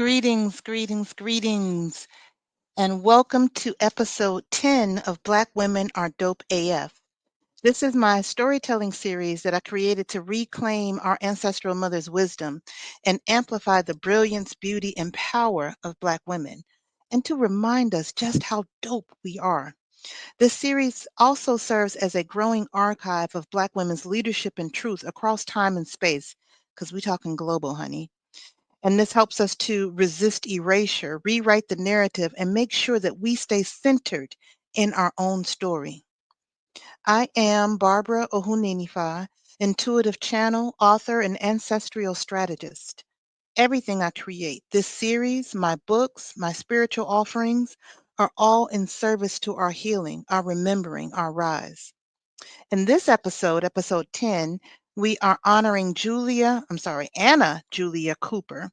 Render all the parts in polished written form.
Greetings, and welcome to episode 10 of Black Women Are Dope AF. This is my storytelling series that I created to reclaim our ancestral mother's wisdom and amplify the brilliance, beauty, and power of Black women, and to remind us just how dope we are. This series also serves as a growing archive of Black women's leadership and truth across time and space, because we're talking global, honey. And this helps us to resist erasure, rewrite the narrative, and make sure that we stay centered in our own story. I am Barbara Ohuninifa, intuitive channel, author, and ancestral strategist. Everything I create, this series, my books, my spiritual offerings, are all in service to our healing, our remembering, our rise. In this episode, episode 10, we are honoring Anna Julia Cooper.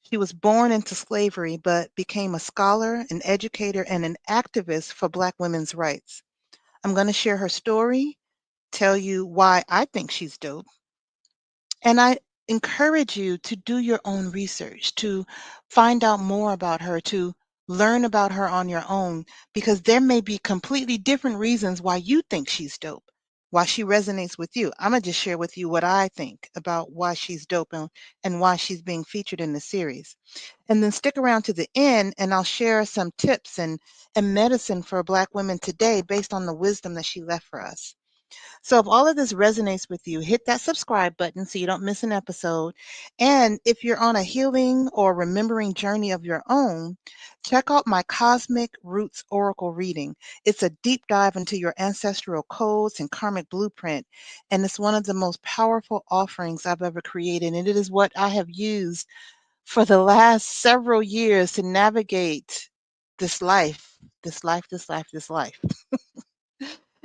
She was born into slavery, but became a scholar, an educator, and an activist for Black women's rights. I'm going to share her story, tell you why I think she's dope, and I encourage you to do your own research, to find out more about her, to learn about her on your own, because there may be completely different reasons why you think she's dope, why she resonates with you. I'm going to just share with you what I think about why she's dope and why she's being featured in the series. And then stick around to the end and I'll share some tips and medicine for Black women today based on the wisdom that she left for us. So if all of this resonates with you, hit that subscribe button so you don't miss an episode. And if you're on a healing or remembering journey of your own, check out my Cosmic Roots Oracle reading. It's a deep dive into your ancestral codes and karmic blueprint. And it's one of the most powerful offerings I've ever created. And it is what I have used for the last several years to navigate this life, this life.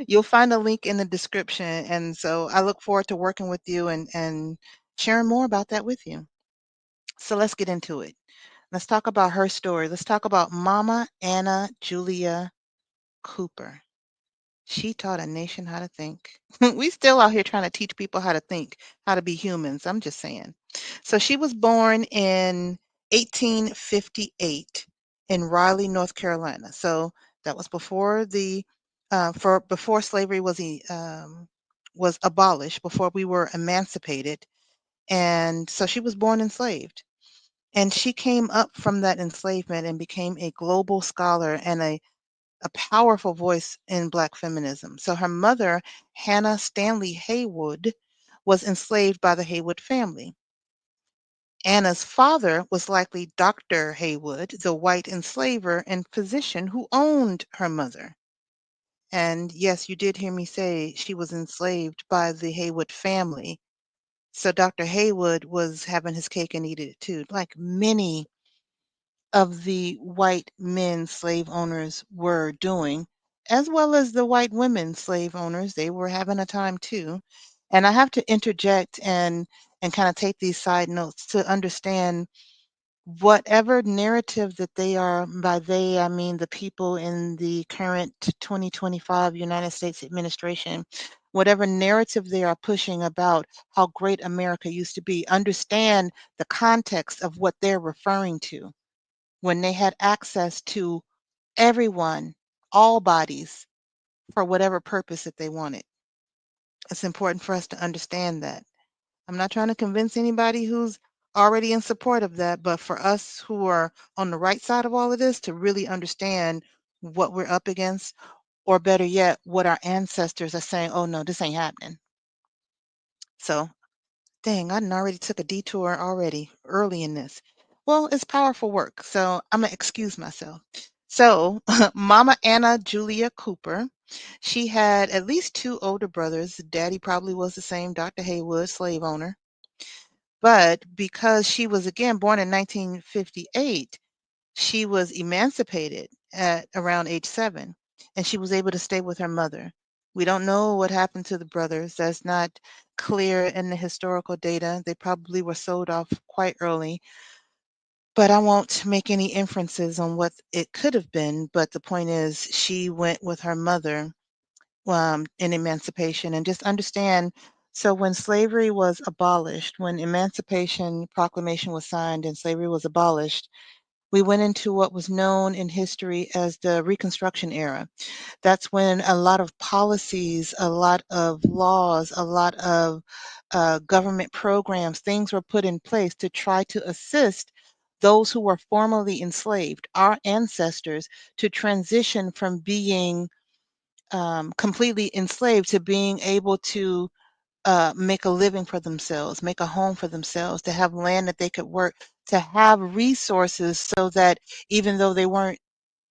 You'll find a link in the description. And so I look forward to working with you and sharing more about that with you. So let's get into it. Let's talk about her story. Let's talk about Mama Anna Julia Cooper. She taught a nation how to think. We still out here trying to teach people how to think, how to be humans. I'm just saying. So she was born in 1858 in Raleigh, North Carolina. So that was before before slavery was abolished, before we were emancipated, and so she was born enslaved. And she came up from that enslavement and became a global scholar and a powerful voice in Black feminism. So her mother, Hannah Stanley Haywood, was enslaved by the Haywood family. Anna's father was likely Dr. Haywood, the white enslaver and physician who owned her mother. And yes, you did hear me say she was enslaved by the Haywood family. So Dr. Haywood was having his cake and eat it too, like many of the white men slave owners were doing, as well as the white women slave owners. They were having a time too. And I have to interject and kind of take these side notes to understand whatever narrative that they are. By they, I mean the people in the current 2025 United States administration, whatever narrative they are pushing about how great America used to be, understand the context of what they're referring to when they had access to everyone, all bodies, for whatever purpose that they wanted. It's important for us to understand that. I'm not trying to convince anybody who's already in support of that, but for us who are on the right side of all of this to really understand what we're up against, or better yet, what our ancestors are saying, oh no, this ain't happening. So, dang, I done already took a detour already early in this. Well, it's powerful work, so I'm gonna excuse myself. So, Mama Anna Julia Cooper, she had at least two older brothers. Daddy probably was the same, Dr. Haywood, slave owner. But because she was again born in 1958, she was emancipated at around age 7, and she was able to stay with her mother. We don't know what happened to the brothers. That's not clear in the historical data. They probably were sold off quite early, but I won't make any inferences on what it could have been. But the point is, she went with her mother in emancipation, and just understand So when slavery was abolished, when Emancipation Proclamation was signed and slavery was abolished, we went into what was known in history as the Reconstruction era. That's when a lot of policies, a lot of laws, a lot of government programs, things were put in place to try to assist those who were formerly enslaved, our ancestors, to transition from being completely enslaved to being able to make a living for themselves, make a home for themselves, to have land that they could work, to have resources so that even though they weren't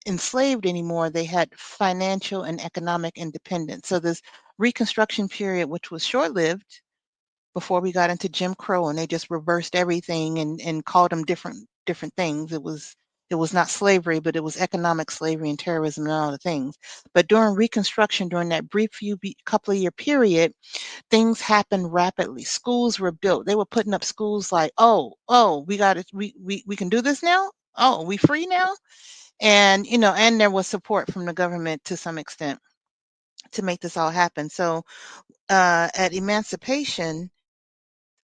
enslaved anymore, they had financial and economic independence. So this Reconstruction period, which was short-lived before we got into Jim Crow, and they just reversed everything and called them different things. It was not slavery, but it was economic slavery and terrorism and all the things. But during Reconstruction, during that brief couple of year period, things happened rapidly. Schools were built. They were putting up schools like, oh, we got it. We can do this now. Oh, we free now. And and there was support from the government to some extent to make this all happen. So at emancipation,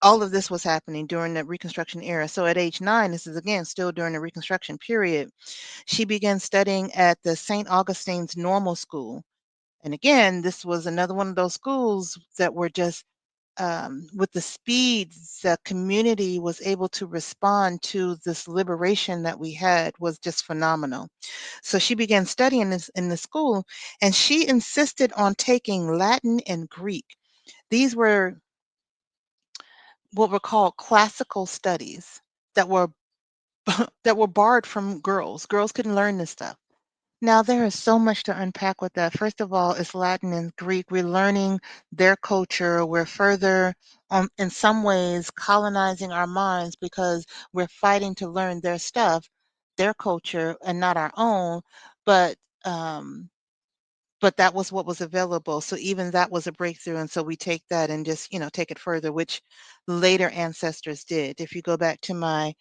all of this was happening during the Reconstruction era. So at age 9, this is again still during the Reconstruction period, she began studying at the St. Augustine's Normal School. And again, this was another one of those schools that were just with the speed the community was able to respond to this liberation that we had was just phenomenal. So she began studying this in the school, and she insisted on taking Latin and Greek. These were what were called classical studies that were that were barred from girls. Girls couldn't learn this stuff. Now, there is so much to unpack with that. First of all, it's Latin and Greek. We're learning their culture. We're further, in some ways, colonizing our minds because we're fighting to learn their stuff, their culture, and not our own. But um, but that was what was available. So even that was a breakthrough. And so we take that and just, take it further, which later ancestors did. If you go back to my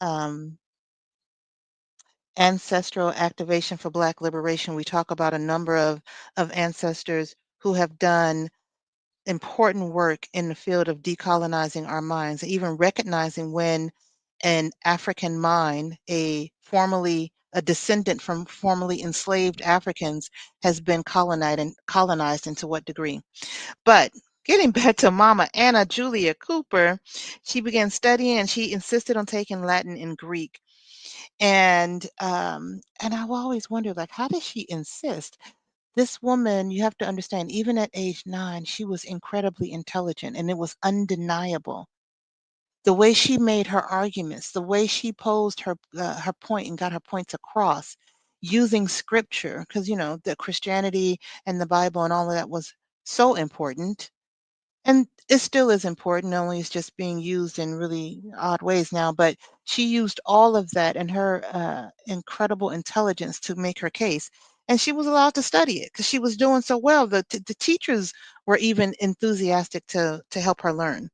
um, ancestral activation for Black liberation, we talk about a number of ancestors who have done important work in the field of decolonizing our minds, even recognizing when an African mind, a descendant from formerly enslaved Africans, has been colonized and to what degree. But getting back to Mama Anna Julia Cooper, she began studying and she insisted on taking Latin and Greek. And I've always wondered, like, how does she insist? This woman, you have to understand, even at age 9, she was incredibly intelligent, and it was undeniable. The way she made her arguments, the way she posed her point and got her points across using scripture, because the Christianity and the Bible and all of that was so important. And it still is important, only it's just being used in really odd ways now. But she used all of that and her incredible intelligence to make her case. And she was allowed to study it because she was doing so well. The teachers were even enthusiastic to help her learn.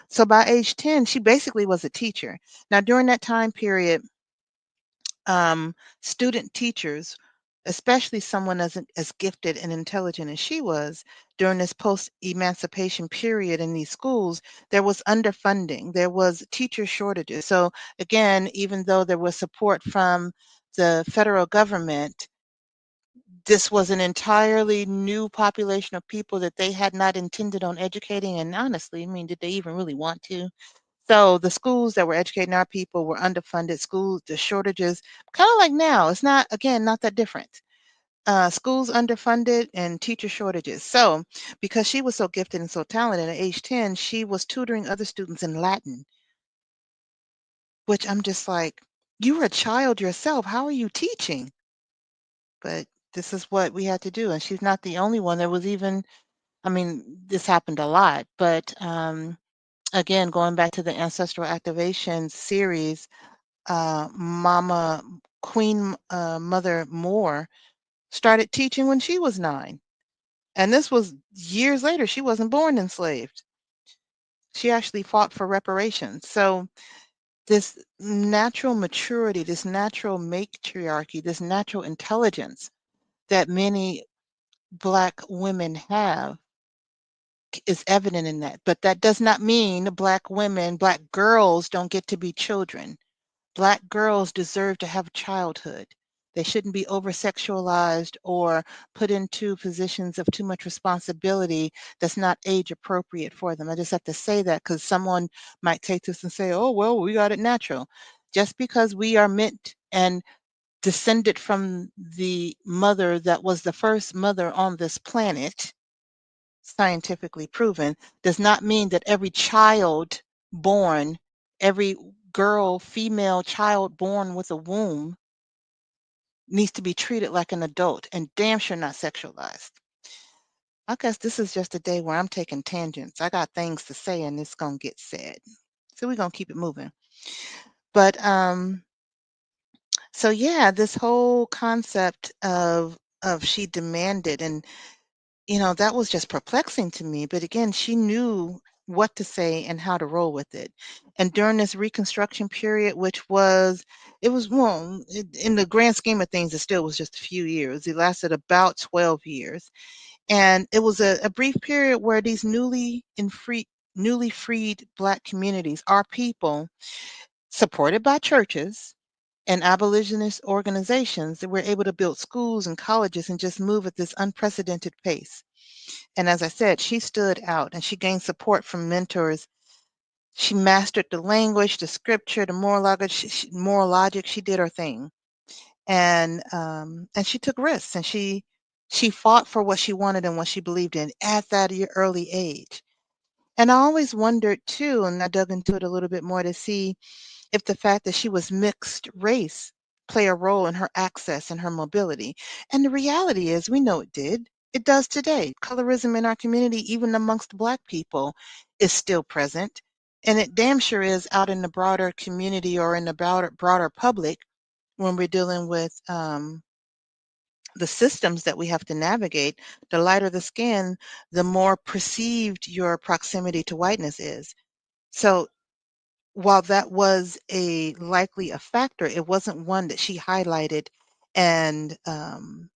So by age 10, she basically was a teacher. Now, during that time period, student teachers, especially someone as gifted and intelligent as she was, during this post-emancipation period in these schools, there was underfunding, there was teacher shortages. So again, even though there was support from the federal government, this was an entirely new population of people that they had not intended on educating. And honestly, I mean, did they even really want to? So the schools that were educating our people were underfunded. Schools, the shortages, kind of like now. It's not, again, not that different. Schools underfunded and teacher shortages. So because she was so gifted and so talented at age 10, she was tutoring other students in Latin, which I'm just like, you were a child yourself. How are you teaching? But this is what we had to do. And she's not the only one. There was even, I mean, this happened a lot, but again, going back to the ancestral activation series, Mama Queen Mother Moore started teaching when she was 9. And this was years later. She wasn't born enslaved. She actually fought for reparations. So this natural maturity, this natural matriarchy, this natural intelligence that many Black women have is evident in that. But that does not mean Black women, Black girls don't get to be children. Black girls deserve to have childhood. They shouldn't be over sexualized or put into positions of too much responsibility that's not age appropriate for them. I just have to say that because someone might take this and say, oh, well, we got it natural. Just because we are meant and descended from the mother that was the first mother on this planet, scientifically proven, does not mean that every child born, every girl, female child born with a womb needs to be treated like an adult and damn sure not sexualized. I guess this is just a day where I'm taking tangents. I got things to say and it's going to get said. So we're going to keep it moving. But so yeah, this whole concept of she demanded, and that was just perplexing to me. But again, she knew what to say and how to roll with it. And during this Reconstruction period, which was, it was, well, in the grand scheme of things, it still was just a few years. It lasted about 12 years. And it was a brief period where these newly freed Black communities, our people, supported by churches and abolitionist organizations, that were able to build schools and colleges and just move at this unprecedented pace. And as I said, she stood out and she gained support from mentors. She mastered the language, the scripture, the moral logic. Moral logic. She did her thing, and she took risks, and she fought for what she wanted and what she believed in at that early age. And I always wondered too, and I dug into it a little bit more to see if the fact that she was mixed race play a role in her access and her mobility. And the reality is, we know it did. It does today. Colorism in our community, even amongst Black people, is still present. And it damn sure is out in the broader community or in the broader public when we're dealing with the systems that we have to navigate. The lighter the skin, the more perceived your proximity to whiteness is. So while that was a likely a factor, it wasn't one that she highlighted and um,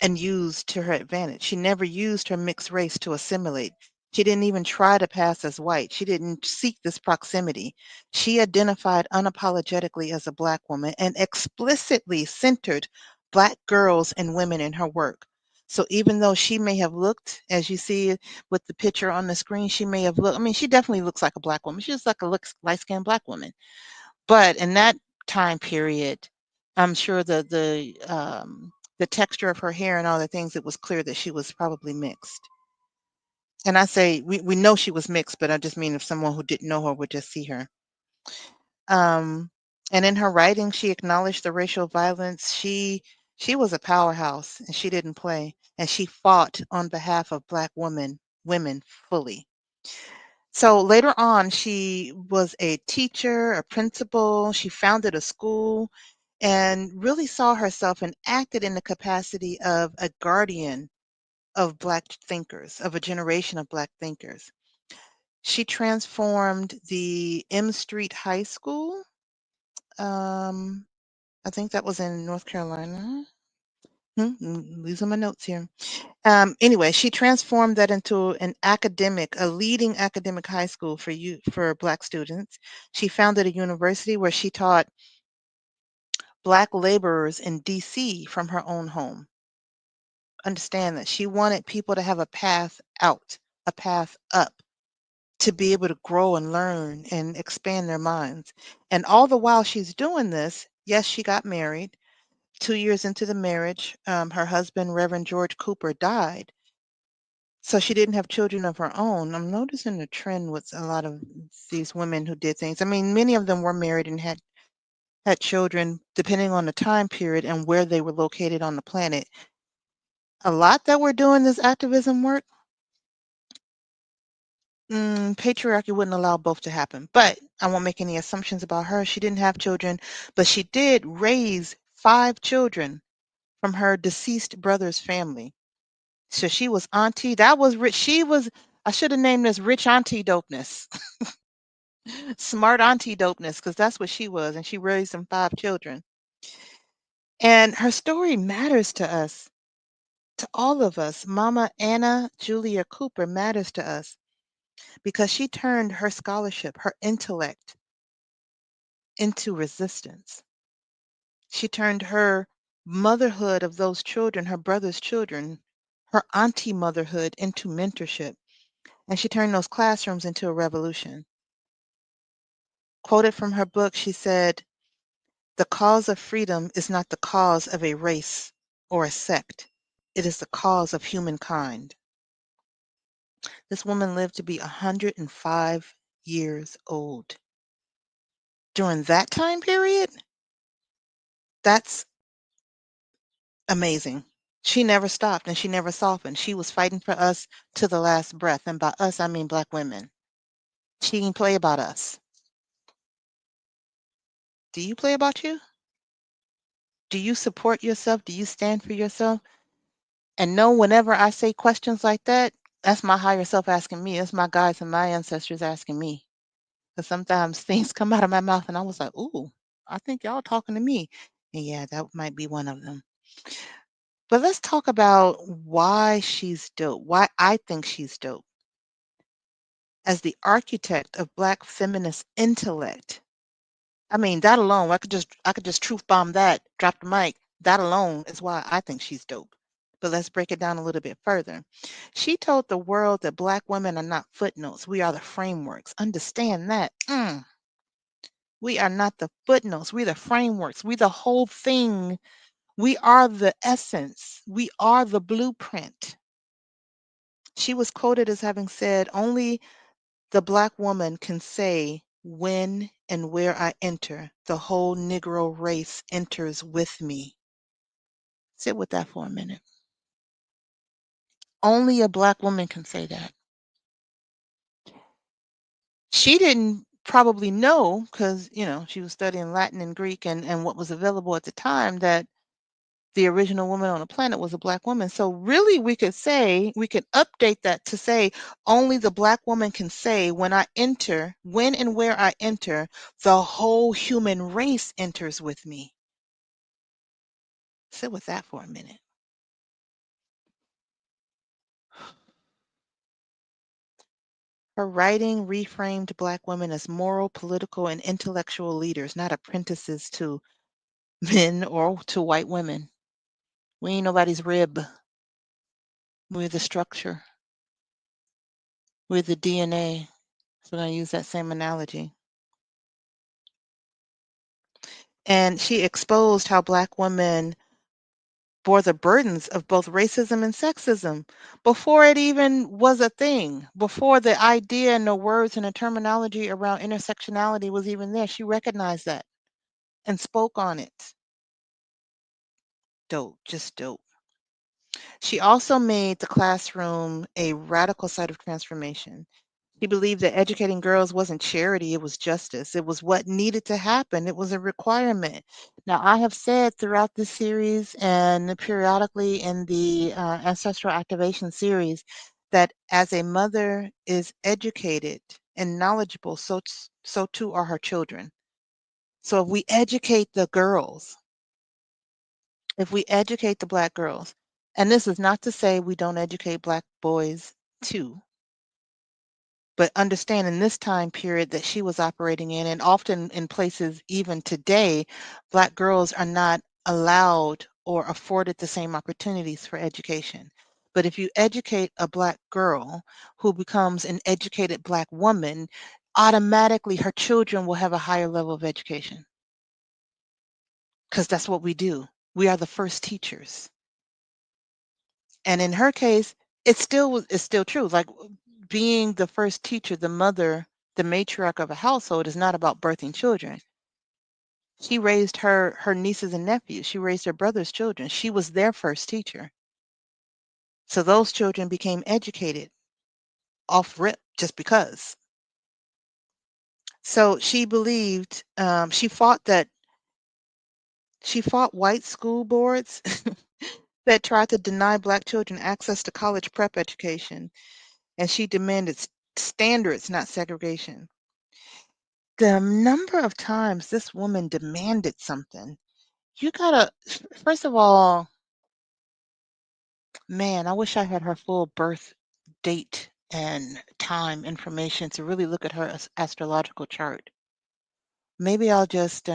and used to her advantage. She never used her mixed race to assimilate. She didn't even try to pass as white. She didn't seek this proximity. She identified unapologetically as a Black woman and explicitly centered Black girls and women in her work. So even though she may have looked, as you see with the picture on the screen, she may have looked, I mean, she definitely looks like a Black woman. She looks like a light-skinned Black woman. But in that time period, I'm sure the texture of her hair and all the things, it was clear that she was probably mixed. And I say we know she was mixed, but I just mean if someone who didn't know her would just see her. Um, and in her writing, she acknowledged the racial violence. She was a powerhouse, and she didn't play. And she fought on behalf of Black women fully. So later on, she was a teacher, a principal. She founded a school and really saw herself and acted in the capacity of a guardian of Black thinkers, of a generation of Black thinkers. She transformed the M Street High School. Um, I think that was in North Carolina. Losing my notes here. Anyway, she transformed that into a leading academic high school for Black students. She founded a university where she taught Black laborers in DC from her own home. Understand that she wanted people to have a path out, a path up, to be able to grow and learn and expand their minds. And all the while she's doing this, yes, she got married. 2 years into the marriage, her husband, Reverend George Cooper, died. So she didn't have children of her own. I'm noticing a trend with a lot of these women who did things. I mean, many of them were married and had children, depending on the time period and where they were located on the planet. A lot that were doing this activism work, patriarchy wouldn't allow both to happen. But I won't make any assumptions about her. She didn't have children, but she did raise 5 children from her deceased brother's family. So she was auntie. That was rich. I should have named this rich auntie dopeness, smart auntie dopeness, because that's what she was. And she raised them 5 children. And her story matters to us to all of us, Mama Anna Julia Cooper matters to us because she turned her scholarship, her intellect, into resistance. She turned her motherhood of those children, her brother's children, her auntie motherhood into mentorship. And she turned those classrooms into a revolution. Quoted from her book, she said, "The cause of freedom is not the cause of a race or a sect. It is the cause of humankind." This woman lived to be 105 years old. During that time period, that's amazing. She never stopped and she never softened. She was fighting for us to the last breath. And by us, I mean Black women. She didn't play about us. Do you play about you? Do you support yourself? Do you stand for yourself? And know whenever I say questions like that, that's my higher self asking me. That's my guides and my ancestors asking me. Because sometimes things come out of my mouth and I was like, ooh, I think y'all talking to me. And yeah, that might be one of them. But let's talk about why she's dope, why I think she's dope. As the architect of Black feminist intellect, I mean, that alone, I could just truth bomb that, drop the mic. That alone is why I think she's dope. But let's break it down a little bit further. She told the world that Black women are not footnotes. We are the frameworks. Understand that. We are not the footnotes. We're the frameworks. We the whole thing. We are the essence. We are the blueprint. She was quoted as having said, "Only the Black woman can say when and where I enter, the whole Negro race enters with me." Sit with that for a minute. Only a Black woman can say that. She didn't probably know because, she was studying Latin and Greek and what was available at the time, that the original woman on the planet was a Black woman. So really we could update that to say only the Black woman can say when and where I enter, the whole human race enters with me. Sit with that for a minute. Her writing reframed Black women as moral, political, and intellectual leaders, not apprentices to men or to white women. We ain't nobody's rib. We're the structure. We're the DNA. So I'm going to use that same analogy. And she exposed how Black women bore the burdens of both racism and sexism before it even was a thing, before the idea and the words and the terminology around intersectionality was even there. She recognized that and spoke on it. Dope, just dope. She also made the classroom a radical site of transformation. He believed that educating girls wasn't charity, it was justice. It was what needed to happen. It was a requirement. Now, I have said throughout this series and periodically in the Ancestral Activation series that as a mother is educated and knowledgeable, so too are her children. So if we educate the Black girls, and this is not to say we don't educate Black boys too, but understand in this time period that she was operating in, and often in places even today, Black girls are not allowed or afforded the same opportunities for education. But if you educate a Black girl who becomes an educated Black woman, automatically her children will have a higher level of education because that's what we do. We are the first teachers. And in her case, it's still true. Like being the first teacher, the mother, the matriarch of a household is not about birthing children. She raised her nieces and nephews. She raised her brother's children. She was their first teacher. So those children became educated off rip just because. So she believed she fought white school boards that tried to deny Black children access to college prep education, and she demanded standards, not segregation. The number of times this woman demanded something, you gotta, first of all, Man, I wish I had her full birth date and time information to really look at her astrological chart. Maybe I'll just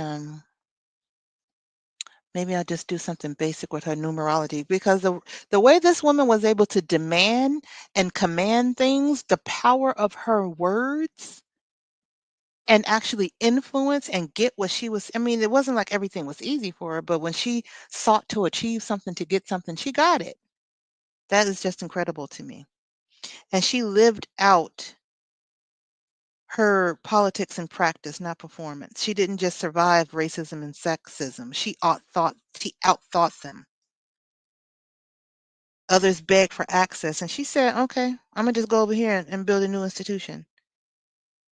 maybe I'll just do something basic with her numerology because the way this woman was able to demand and command things, the power of her words and actually influence and get what she was. I mean, it wasn't like everything was easy for her, but when she sought to achieve something, to get something, she got it. That is just incredible to me. And she lived out her politics in practice, not performance. She didn't just survive racism and sexism. She outthought them. Others begged for access, and she said, "Okay, I'm gonna just go over here and build a new institution.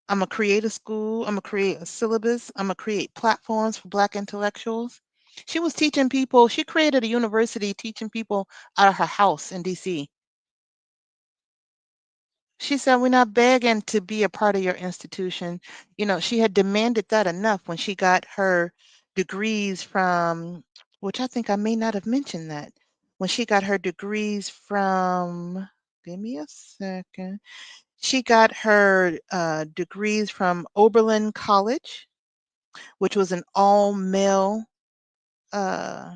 I'm gonna create a school. I'm gonna create a syllabus. I'm gonna create platforms for Black intellectuals." She was teaching people. She created a university teaching people out of her house in D.C. She said, "We're not begging to be a part of your institution." She had demanded that enough when she got her degrees from, which I think I may not have mentioned that, when she got her degrees from, give me a second. She got her degrees from Oberlin College, which was an all male, uh,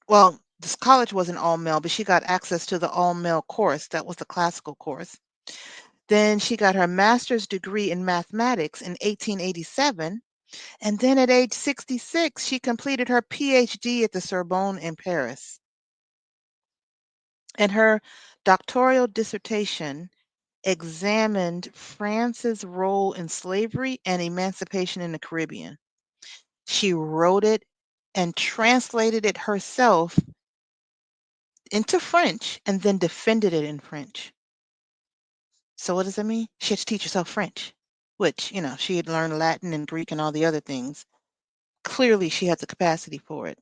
well, this college wasn't all male, but she got access to the all male course. That was the classical course. Then she got her master's degree in mathematics in 1887. And then at age 66, she completed her PhD at the Sorbonne in Paris. And her doctoral dissertation examined France's role in slavery and emancipation in the Caribbean. She wrote it and translated it herself into French and then defended it in French. So what does that mean? She had to teach herself French, which, she had learned Latin and Greek and all the other things. Clearly, she had the capacity for it.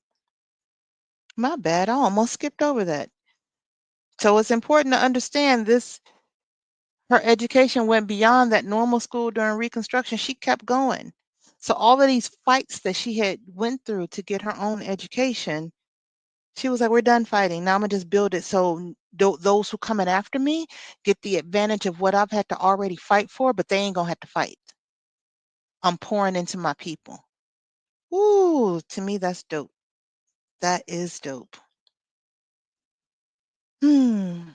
My bad. I almost skipped over that. So it's important to understand this. Her education went beyond that normal school during Reconstruction. She kept going. So all of these fights that she had went through to get her own education, she was like, "We're done fighting. Now I'm gonna just build it so those who coming after me get the advantage of what I've had to already fight for, but they ain't gonna have to fight. I'm pouring into my people." Ooh, to me, that's dope. That is dope. Hmm.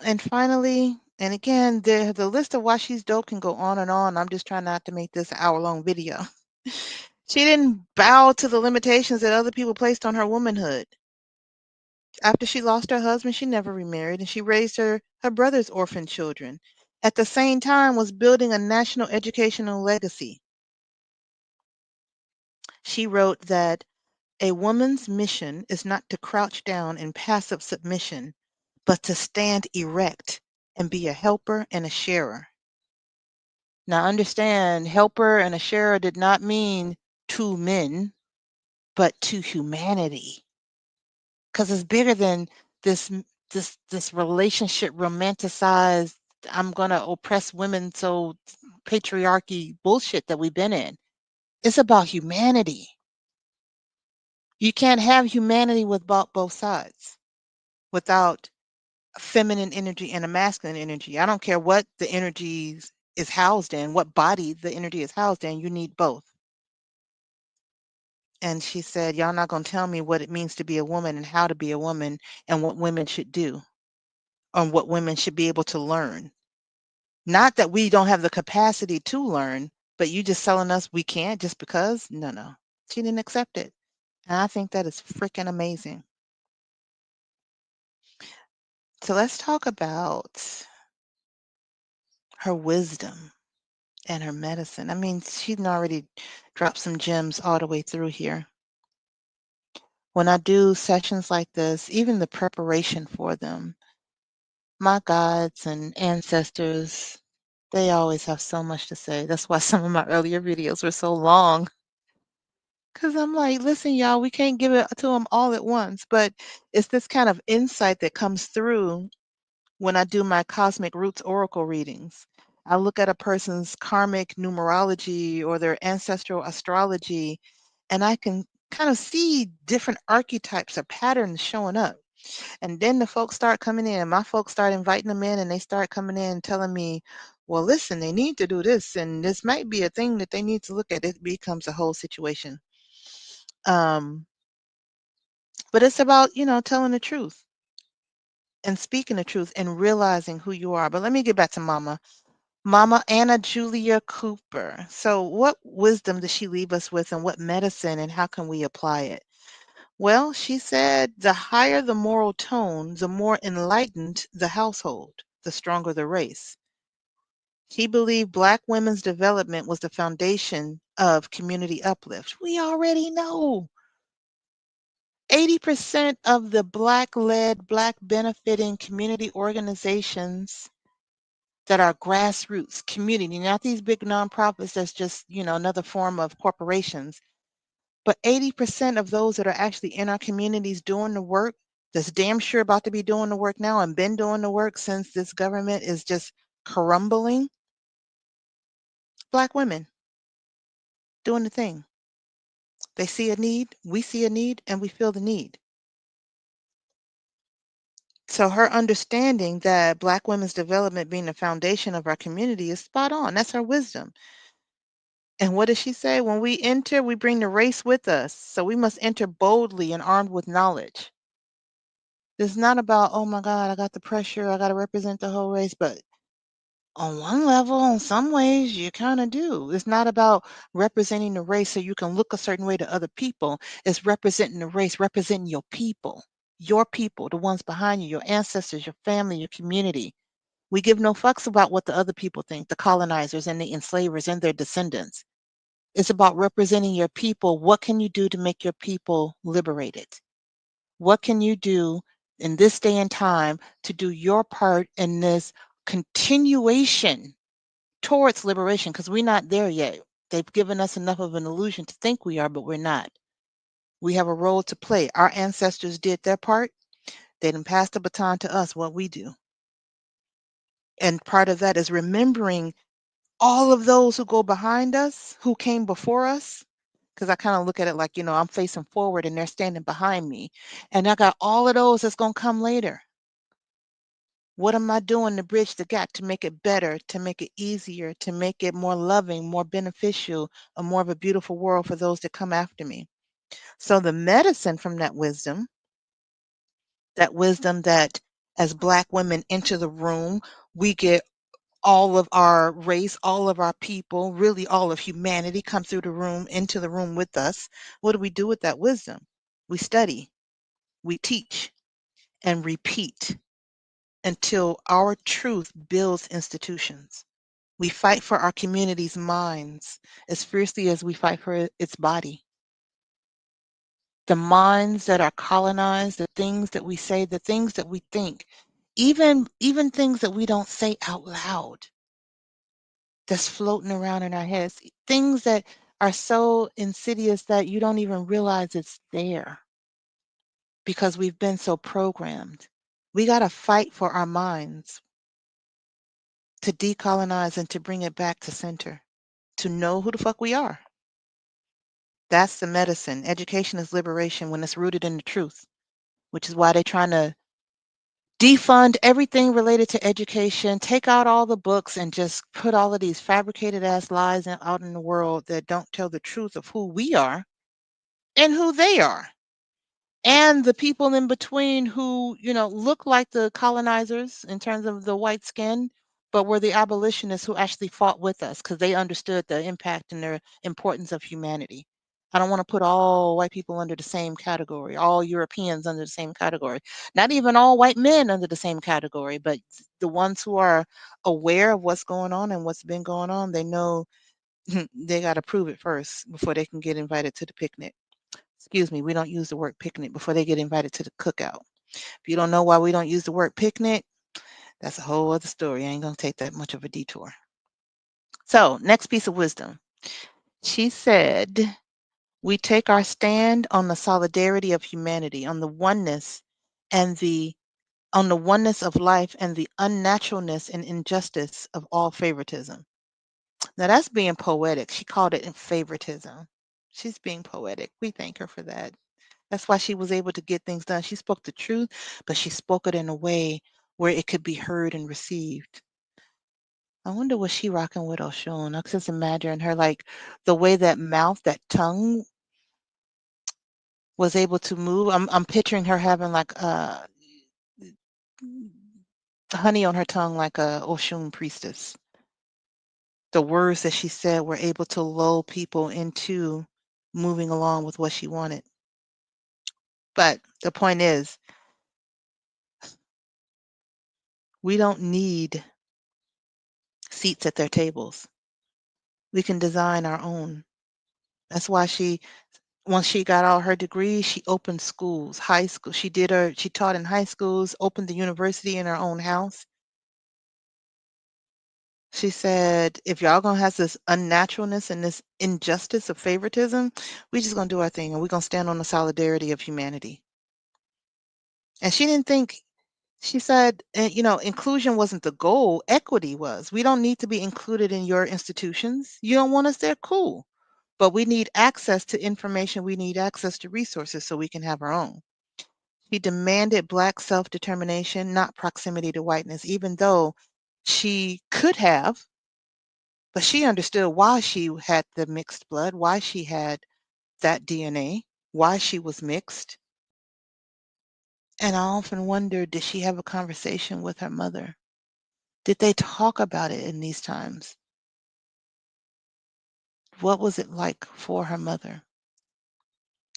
And finally, and again, the list of why she's dope can go on and on. I'm just trying not to make this an hour-long video. She didn't bow to the limitations that other people placed on her womanhood. After she lost her husband, she never remarried, and she raised her brother's orphan children. At the same time, was building a national educational legacy. She wrote that a woman's mission is not to crouch down in passive submission, but to stand erect and be a helper and a sharer. Now understand, helper and a sharer did not mean two men, but to humanity. Because it's bigger than this this relationship romanticized, I'm gonna oppress women, so patriarchy bullshit that we've been in. It's about humanity. You can't have humanity without both sides, without a feminine energy and a masculine energy. I don't care what the energies is housed in, what body the energy is housed in, you need both. And she said, "Y'all not gonna tell me what it means to be a woman and how to be a woman and what women should do or what women should be able to learn. Not that we don't have the capacity to learn, but you just telling us we can't just because? No, no." She didn't accept it. And I think that is freaking amazing. So let's talk about her wisdom and her medicine. I mean, she'd already dropped some gems all the way through here. When I do sessions like this, even the preparation for them, my gods and ancestors, they always have so much to say. That's why some of my earlier videos were so long. Because I'm like, listen, y'all, we can't give it to them all at once. But it's this kind of insight that comes through when I do my Cosmic Roots Oracle readings. I look at a person's karmic numerology or their ancestral astrology, and I can kind of see different archetypes or patterns showing up. And then the folks start coming in. My folks start inviting them in, and they start coming in telling me, well, listen, they need to do this, and this might be a thing that they need to look at. It becomes a whole situation. Um, but it's about, telling the truth and speaking the truth and realizing who you are. But let me get back to Mama. Mama Anna Julia Cooper. So, what wisdom does she leave us with, and what medicine, and how can we apply it? Well, she said the higher the moral tone, the more enlightened the household, the stronger the race. She believed Black women's development was the foundation of community uplift. We already know 80% of the Black led, Black benefiting community organizations that are grassroots community, not these big nonprofits that's just, another form of corporations, but 80% of those that are actually in our communities doing the work, that's damn sure about to be doing the work now and been doing the work since this government is just crumbling, Black women doing the thing. They see a need, we see a need, and we feel the need. So her understanding that Black women's development being the foundation of our community is spot on. That's her wisdom. And what does she say? When we enter, we bring the race with us. So we must enter boldly and armed with knowledge. It's not about, oh my God, I got the pressure, I got to represent the whole race. But on one level, in some ways, you kind of do. It's not about representing the race so you can look a certain way to other people. It's representing the race, representing your people, the ones behind you, your ancestors, your family, your community. We give no fucks about what the other people think, the colonizers and the enslavers and their descendants. It's about representing your people. What can you do to make your people liberated? What can you do in this day and time to do your part in this continuation towards liberation? Because we're not there yet. They've given us enough of an illusion to think we are, but we're not. We have a role to play. Our ancestors did their part. They didn't pass the baton to us, what we do. And part of that is remembering all of those who go behind us, who came before us, because I kind of look at it like, I'm facing forward and they're standing behind me. And I got all of those that's going to come later. What am I doing to bridge the gap, to make it better, to make it easier, to make it more loving, more beneficial, a more of a beautiful world for those that come after me? So the medicine from that wisdom that as Black women enter the room, we get all of our race, all of our people, really all of humanity come through the room, into the room with us. What do we do with that wisdom? We study, we teach, and repeat until our truth builds institutions. We fight for our community's minds as fiercely as we fight for its body. The minds that are colonized, the things that we say, the things that we think, even things that we don't say out loud, that's floating around in our heads, things that are so insidious that you don't even realize it's there because we've been so programmed. We got to fight for our minds to decolonize and to bring it back to center, to know who the fuck we are. That's the medicine. Education is liberation when it's rooted in the truth, which is why they're trying to defund everything related to education, take out all the books, and just put all of these fabricated ass lies out in the world that don't tell the truth of who we are and who they are. And the people in between who, look like the colonizers in terms of the white skin, but were the abolitionists who actually fought with us because they understood the impact and the importance of humanity. I don't want to put all white people under the same category, all Europeans under the same category, not even all white men under the same category, but the ones who are aware of what's going on and what's been going on, they know they got to prove it first before they can get invited to the picnic. Excuse me, we don't use the word picnic before they get invited to the cookout. If you don't know why we don't use the word picnic, that's a whole other story. I ain't going to take that much of a detour. So, next piece of wisdom. She said, we take our stand on the solidarity of humanity, on the oneness and on the oneness of life and the unnaturalness and injustice of all favoritism. Now that's being poetic. She called it favoritism. She's being poetic. We thank her for that. That's why she was able to get things done. She spoke the truth, but she spoke it in a way where it could be heard and received. I wonder what she rocking with Oshun. I can just imagine her like the way that mouth, that tongue was able to move. I'm picturing her having like honey on her tongue like a Oshun priestess. The words that she said were able to lull people into moving along with what she wanted. But the point is, we don't need seats at their tables. We can design our own. That's why once she got all her degrees, she opened schools, high school. She taught in high schools, opened the university in her own house. She said, if y'all gonna have this unnaturalness and this injustice of favoritism, we just gonna do our thing and we're gonna stand on the solidarity of humanity. And she didn't think, she said, inclusion wasn't the goal, equity was. We don't need to be included in your institutions. You don't want us there, cool. But we need access to information. We need access to resources so we can have our own. She demanded Black self determination, not proximity to whiteness, even though she could have, but she understood why she had the mixed blood, why she had that DNA, why she was mixed. And I often wonder, did she have a conversation with her mother? Did they talk about it in these times? What was it like for her mother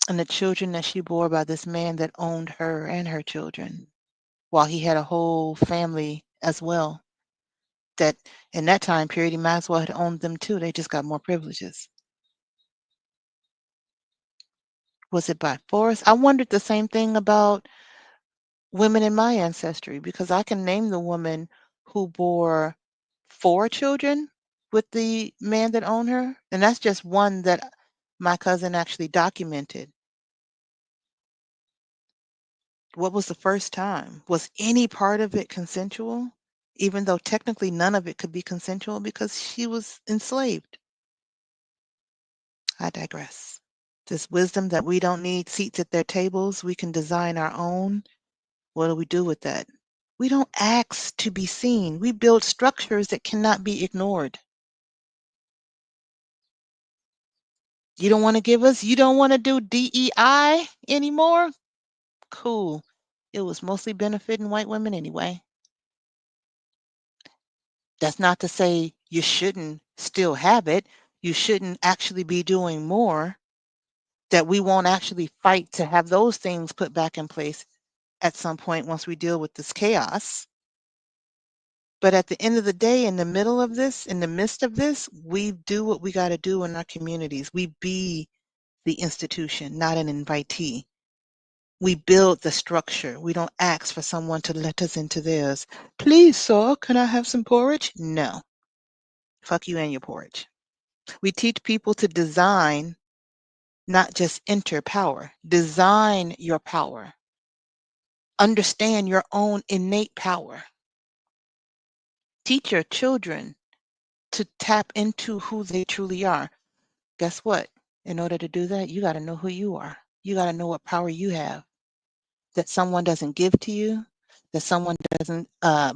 and the children that she bore by this man that owned her and her children while he had a whole family as well? That in that time period, he might as well have owned them too. They just got more privileges. Was it by force? I wondered the same thing about women in my ancestry because I can name the woman who bore 4 children with the man that owned her. And that's just one that my cousin actually documented. What was the first time? Was any part of it consensual? Even though technically none of it could be consensual because she was enslaved. I digress. This wisdom that we don't need seats at their tables, we can design our own. What do we do with that? We don't ask to be seen. We build structures that cannot be ignored. You don't want to you don't want to do DEI anymore? Cool. It was mostly benefiting white women anyway. That's not to say you shouldn't still have it. You shouldn't actually be doing more, that we won't actually fight to have those things put back in place at some point once we deal with this chaos. But at the end of the day, in the middle of this, in the midst of this, we do what we got to do in our communities. We be the institution, not an invitee. We build the structure. We don't ask for someone to let us into theirs. Please, sir, can I have some porridge? No. Fuck you and your porridge. We teach people to design, not just enter power. Design your power. Understand your own innate power. Teach your children to tap into who they truly are. Guess what? In order to do that, you got to know who you are. You got to know what power you have that someone doesn't give to you, that someone doesn't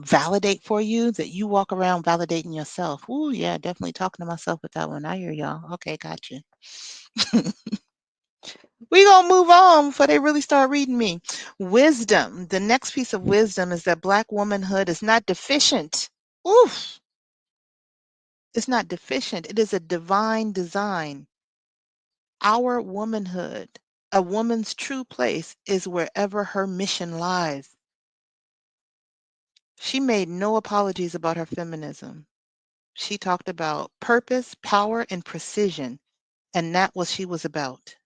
validate for you, that you walk around validating yourself. Oh, yeah, definitely talking to myself with that one. I hear y'all. Okay, got you. We gonna move on before they really start reading me. Wisdom. The next piece of wisdom is that Black womanhood is not deficient. Oof. It's not deficient. It is a divine design. Our womanhood, a woman's true place, is wherever her mission lies. She made no apologies about her feminism. She talked about purpose, power, and precision, and that was she was about.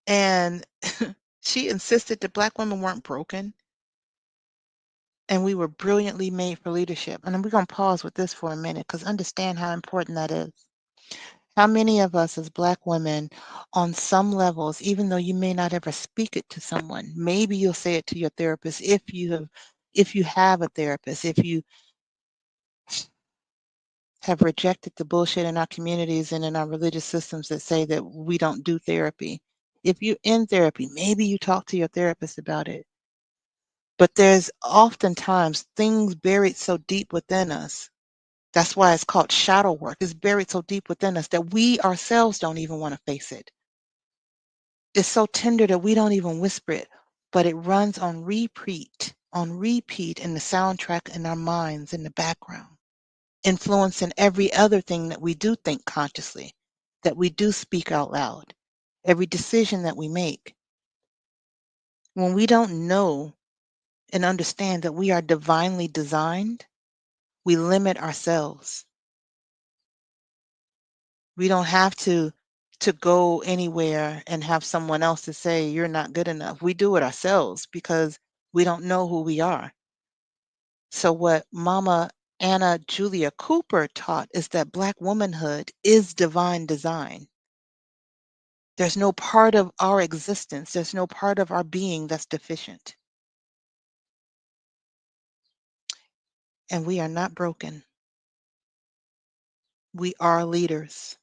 And she insisted that Black women weren't broken and we were brilliantly made for leadership. And we're going to pause with this for a minute because understand how important that is. How many of us as Black women, on some levels, even though you may not ever speak it to someone, maybe you'll say it to your therapist if you have a therapist, if you have rejected the bullshit in our communities and in our religious systems that say that we don't do therapy. If you're in therapy, maybe you talk to your therapist about it. But there's oftentimes things buried so deep within us. That's why it's called shadow work. It's buried so deep within us that we ourselves don't even want to face it. It's so tender that we don't even whisper it, but it runs on repeat in the soundtrack in our minds in the background, influencing every other thing that we do think consciously, that we do speak out loud, every decision that we make. When we don't know and understand that we are divinely designed, we limit ourselves. We don't have to go anywhere and have someone else to say you're not good enough. We do it ourselves because we don't know who we are. So what Mama Anna Julia Cooper taught is that Black womanhood is divine design. There's no part of our existence, there's no part of our being that's deficient. And we are not broken. We are leaders.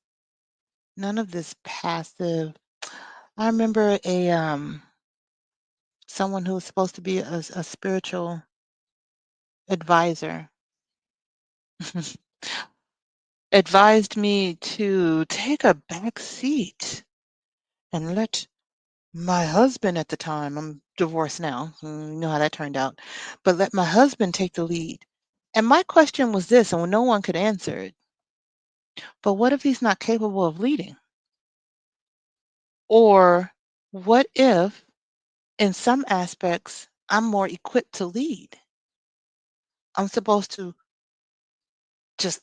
None of this passive. I remember a someone who was supposed to be a spiritual advisor advised me to take a back seat and let my husband at the time, I'm divorced now, you know how that turned out, but let my husband take the lead. And my question was this, and no one could answer it, but what if he's not capable of leading? Or what if, in some aspects, I'm more equipped to lead? I'm supposed to just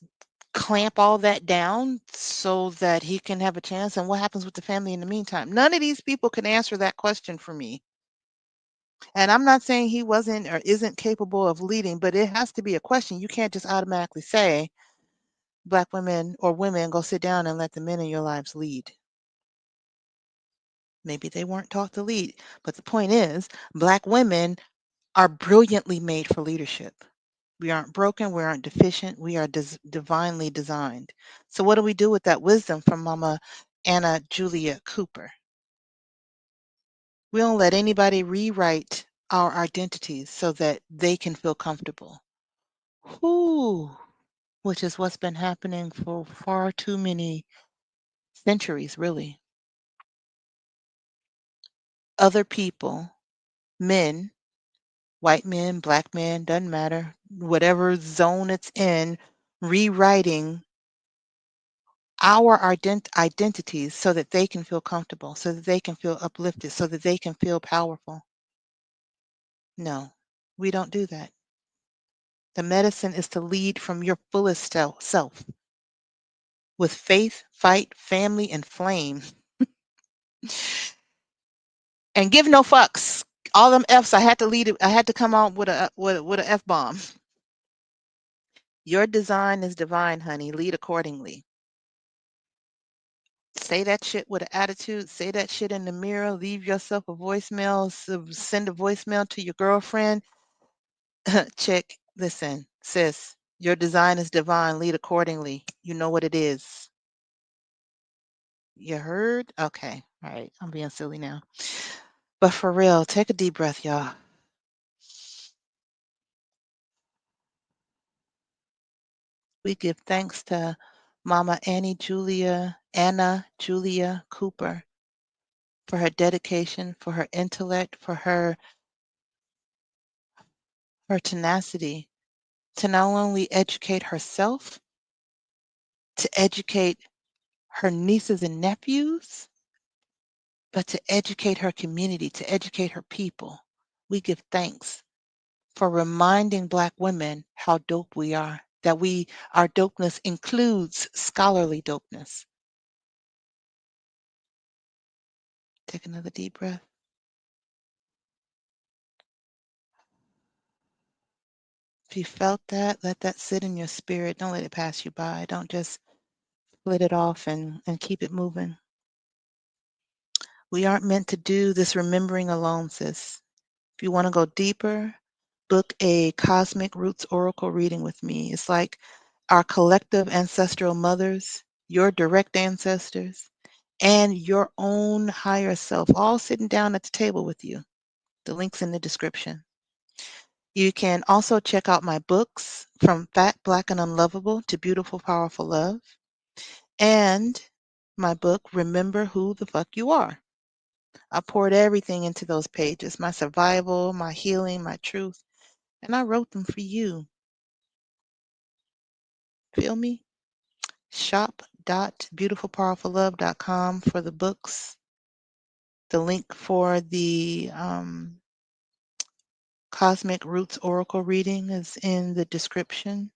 clamp all that down so that he can have a chance? And what happens with the family in the meantime? None of these people can answer that question for me. And I'm not saying he wasn't or isn't capable of leading, but it has to be a question. You can't just automatically say, Black women or women, go sit down and let the men in your lives lead. Maybe they weren't taught to lead. But the point is, Black women are brilliantly made for leadership. We aren't broken, we aren't deficient, we are divinely designed. So, what do we do with that wisdom from Mama Anna Julia Cooper? We don't let anybody rewrite our identities so that they can feel comfortable. Whew, which is what's been happening for far too many centuries, really. Other people, men, white men, Black men, doesn't matter, whatever zone it's in, rewriting our identities so that they can feel comfortable, so that they can feel uplifted, so that they can feel powerful. No, we don't do that. The medicine is to lead from your fullest self with faith, fight, family, and flame. And give no fucks. All them F's I had to lead it. I had to come out with a F bomb. Your design is divine, honey. Lead accordingly. Say that shit with an attitude. Say that shit in the mirror. Leave yourself a voicemail. Send a voicemail to your girlfriend. Chick, listen, sis, your design is divine. Lead accordingly. You know what it is. You heard? Okay. All right. I'm being silly now. But for real, take a deep breath, y'all. We give thanks to Mama Anna Julia Cooper for her dedication, for her intellect, for her tenacity to not only educate herself, to educate her nieces and nephews, but to educate her community, to educate her people. We give thanks for reminding Black women how dope we are, that our dopeness includes scholarly dopeness. Take another deep breath. If you felt that, let that sit in your spirit. Don't let it pass you by. Don't just split it off and keep it moving. We aren't meant to do this remembering alone, sis. If you want to go deeper, book a Cosmic Roots Oracle reading with me. It's like our collective ancestral mothers, your direct ancestors, and your own higher self, all sitting down at the table with you. The link's in the description. You can also check out my books, From Fat, Black, and Unlovable to Beautiful, Powerful Love, and my book, Remember Who the Fuck You Are. I poured everything into those pages, my survival, my healing, my truth, and I wrote them for you. Feel me? Shop.beautifulpowerfullove.com for the books. The link for the Cosmic Roots Oracle reading is in the description.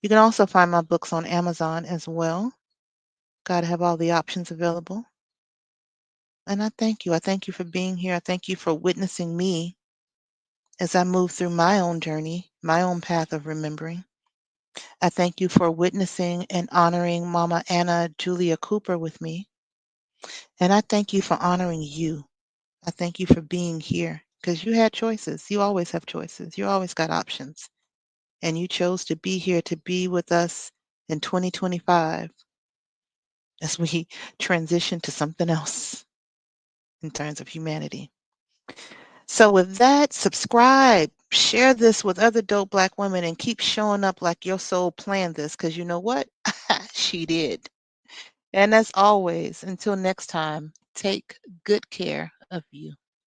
You can also find my books on Amazon as well. Got to have all the options available. And I thank you. I thank you for being here. I thank you for witnessing me as I move through my own journey, my own path of remembering. I thank you for witnessing and honoring Mama Anna Julia Cooper with me. And I thank you for honoring you. I thank you for being here because you had choices. You always have choices. You always got options. And you chose to be here to be with us in 2025 as we transition to something else in terms of humanity. So, with that, subscribe, share this with other dope Black women, and keep showing up like your soul planned this because you know what? She did. And as always, until next time, take good care of you.